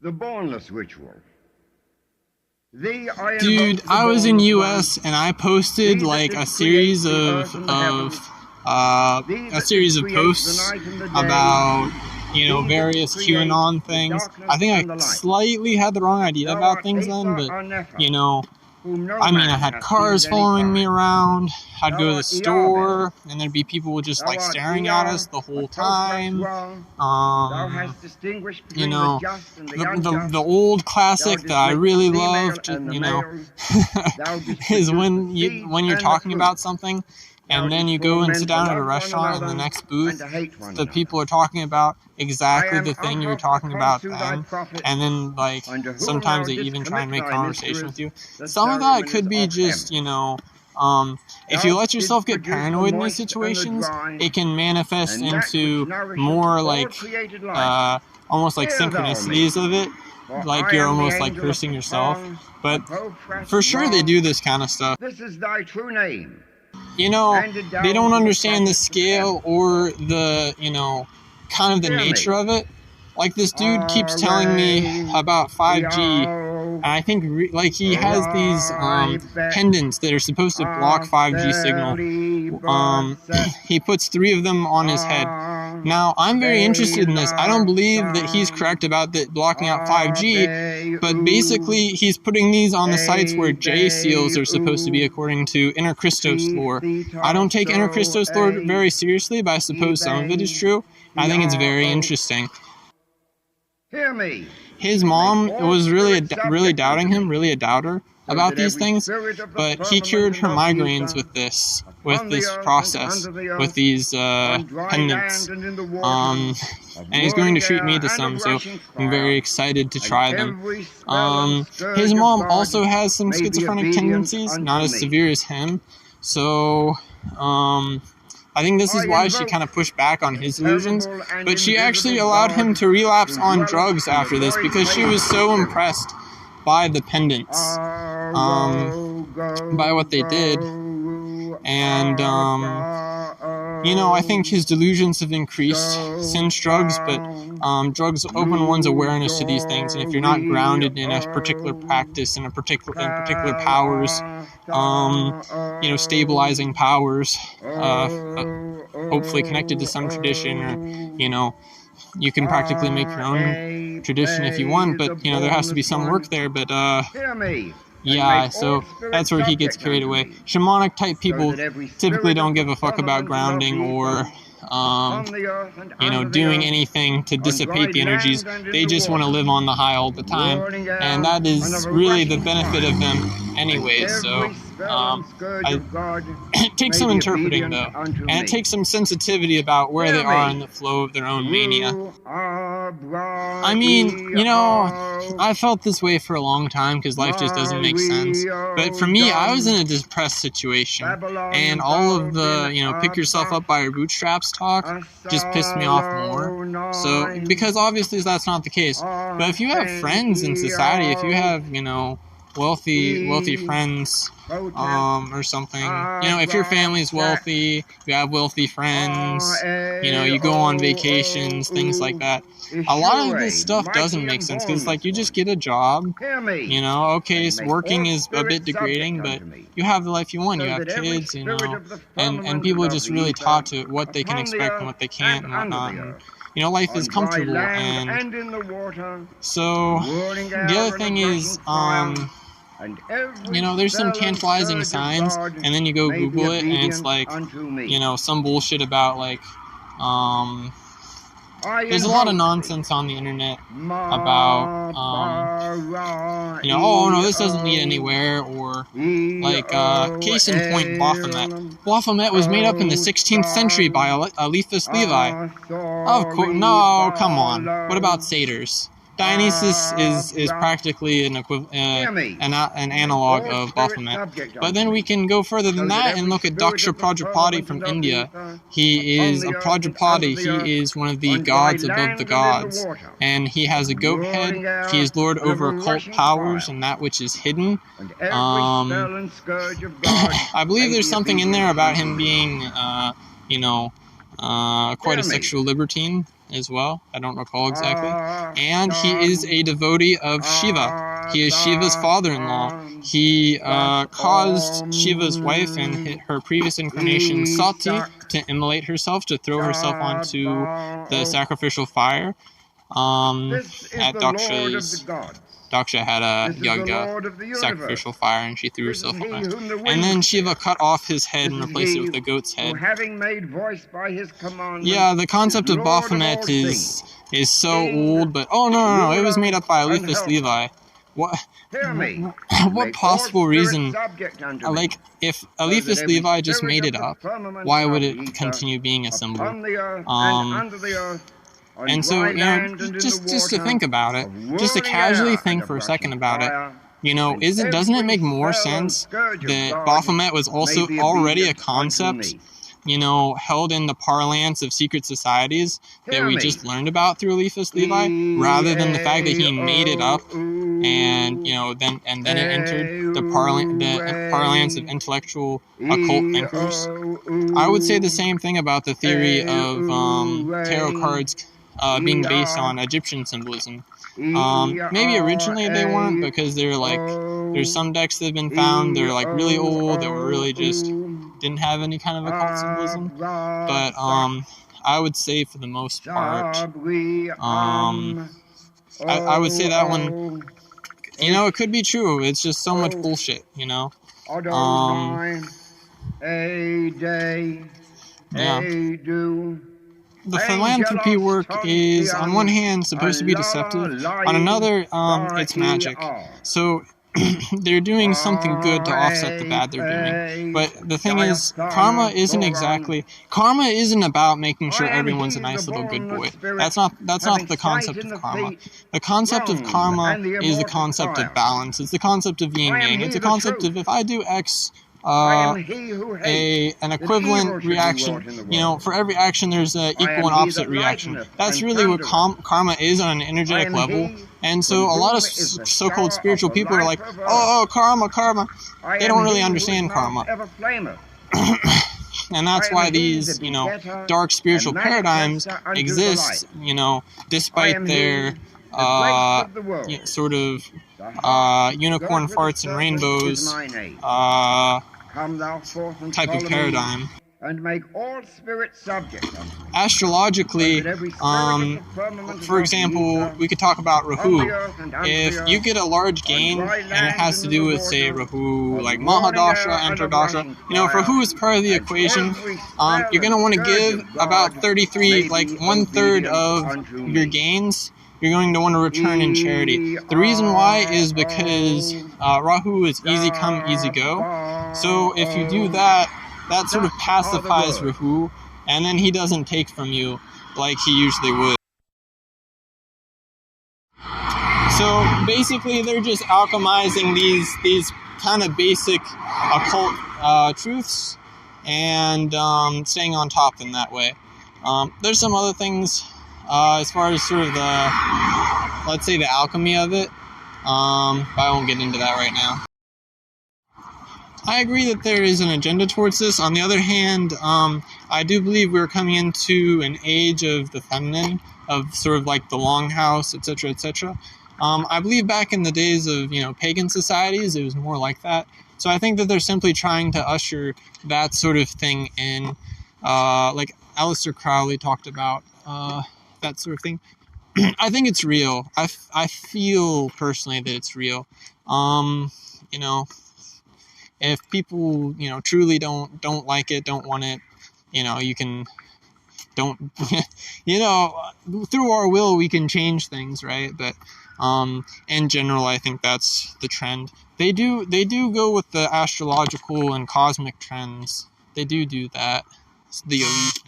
The boneless ritual. Dude, I was in US and I posted like a series of posts about, you know, various QAnon things. I think I slightly had the wrong idea about things then, but, you know, I mean, I had cars following me around. I'd go to the store, and there'd be people just like staring at us the whole time. You know, the old classic that I really loved, you know, is when you're talking about something, and then you go and sit down at a restaurant in the next booth, the people are talking about exactly the thing you were talking about then, and then, like, sometimes they even try and make conversation with you. Some of that could be just, you know, if you let yourself get paranoid in these situations, it can manifest into more, like, almost like synchronicities of it, like you're almost, like, cursing yourself, but for sure they do this kind of stuff. This is thy true name. You know, they don't understand the scale or the, you know, kind of the nature of it. Like, this dude keeps telling me about 5G, and I think, like, he has these pendants that are supposed to block 5G signal. He puts 3 of them on his head. Now, I'm very interested in this. I don't believe that he's correct about that blocking out 5G, but basically he's putting these on the sites where J seals are supposed to be according to Inter Christos lore. I don't take Inter Christos lore very seriously, but I suppose some of it is true. I think it's very interesting. Hear me. His mom was really doubting him, really a doubter about these things, but he cured her migraines with this process, with these pendants, and he's going to treat me to some, so I'm very excited to try them. His mom also has some schizophrenic tendencies, not as severe as him, so I think this is why she kind of pushed back on his illusions, but she actually allowed him to relapse on drugs after this because she was so impressed by the pendants, by what they did, and, you know, I think his delusions have increased since drugs, but drugs open one's awareness to these things, and if you're not grounded in a particular practice and in particular powers, you know, stabilizing powers, hopefully connected to some tradition, or, you know, you can practically make your own tradition if you want, but, you know, there has to be some work there, but, yeah, so that's where he gets carried away. Shamanic type people typically don't give a fuck about grounding or, you know, doing anything to dissipate the energies. They just want to live on the high all the time, and that is really the benefit of them anyway, so it takes some interpreting, though, and it takes some sensitivity about where they are in the flow of their own mania. I mean, you know, I felt this way for a long time because life just doesn't make sense, but for me, I was in a depressed situation, and all of the, you know, pick yourself up by your bootstraps talk just pissed me off more, so, because obviously that's not the case, but if you have friends in society, if you have, you know, wealthy friends, or something, you know, if your family's wealthy, you have wealthy friends, you know, you go on vacations, things like that, a lot of this stuff doesn't make sense, because, like, you just get a job, you know, okay, so working is a bit degrading, but you have the life you want, you have kids, you know, and people are just really taught to what they can expect and what they can't and whatnot, and, you know, life is comfortable, and so, the other thing is, you know, there's some tantalizing signs, and then you go Google it, and it's like, you know, some bullshit about, like, there's a lot of nonsense on the internet about, you know, oh, no, this doesn't lead anywhere, or, like, case in point, Baphomet. Baphomet was made up in the 16th century by Eliphas Levi. Of course, no, come on. What about satyrs? Dionysus is practically an analog of Baphomet. But then we can go further than that and look at Daksha Prajapati from India. He is a Prajapati. He is one of the gods above the gods. And he has a goat head. He is lord over occult powers and that which is hidden. I believe there's something in there about him being, you know, quite a sexual libertine. as well. I don't recall exactly. And he is a devotee of Shiva. He is Shiva's father-in-law. He caused Shiva's wife in her previous incarnation, Sati, to immolate herself, to throw herself onto the sacrificial fire at Daksha's. Daksha had a yagya, sacrificial fire, and she threw herself on it. And then Shiva cut off his head and replaced it with a goat's head. Yeah, the concept of Baphomet is so old, but no, it was made up by Eliphas Levi. What possible reason? Like, if Eliphas Levi just made it up, why would it continue being a symbol? And so, just to think about it, just to casually think for a second about it, doesn't it make more sense that Baphomet was also already a concept, held in the parlance of secret societies that we just learned about through Eliphas Levi, rather than the fact that he made it up and then it entered the parlance of intellectual occult thinkers? I would say the same thing about the theory of tarot cards being based on Egyptian symbolism. Maybe originally they weren't, because there's some decks that have been found, they're really old, that were really just didn't have any kind of occult symbolism. But I would say for the most part, I would say that one, it could be true. It's just so much bullshit, Yeah. The philanthropy work is, on one hand, supposed to be deceptive. On another, it's magic. So they're doing something good to offset the bad they're doing. But the thing is, karma isn't about making sure everyone's a nice little good boy. That's not the concept of karma. The concept of karma is the concept of balance. It's the concept of yin yang. It's the concept of, if I do X, an equivalent reaction. For every action there's an equal and opposite reaction. That's really what karma is on an energetic level. And so a lot of so-called spiritual people are like, oh, karma. They don't really understand karma. And that's why these, dark spiritual paradigms exist, despite their sort of unicorn farts and rainbows type of paradigm. And make all spirits subject. Astrologically, for example, we could talk about Rahu. If you get a large gain, and it has to do with, say, Rahu, like Mahadasha, Antardasha, if Rahu is part of the equation, you're going to want to give about 33, like 1/3 of your gains, you're going to want to return in charity. The reason why is because Rahu is easy come, easy go. So if you do that, that sort of pacifies Rahu, and then he doesn't take from you like he usually would. So basically, they're just alchemizing these kind of basic occult truths and staying on top in that way. There's some other things as far as sort of let's say the alchemy of it, but I won't get into that right now. I agree that there is an agenda towards this. On the other hand, I do believe we're coming into an age of the feminine, of sort of like the longhouse, etc., etc. I believe back in the days of, pagan societies, it was more like that. So I think that they're simply trying to usher that sort of thing in, like Aleister Crowley talked about, that sort of thing. I think it's real. I feel personally that it's real. If people, truly don't like it, don't want it, you can, through our will we can change things, right? But in general, I think that's the trend. They do go with the astrological and cosmic trends. They do that. It's the elite.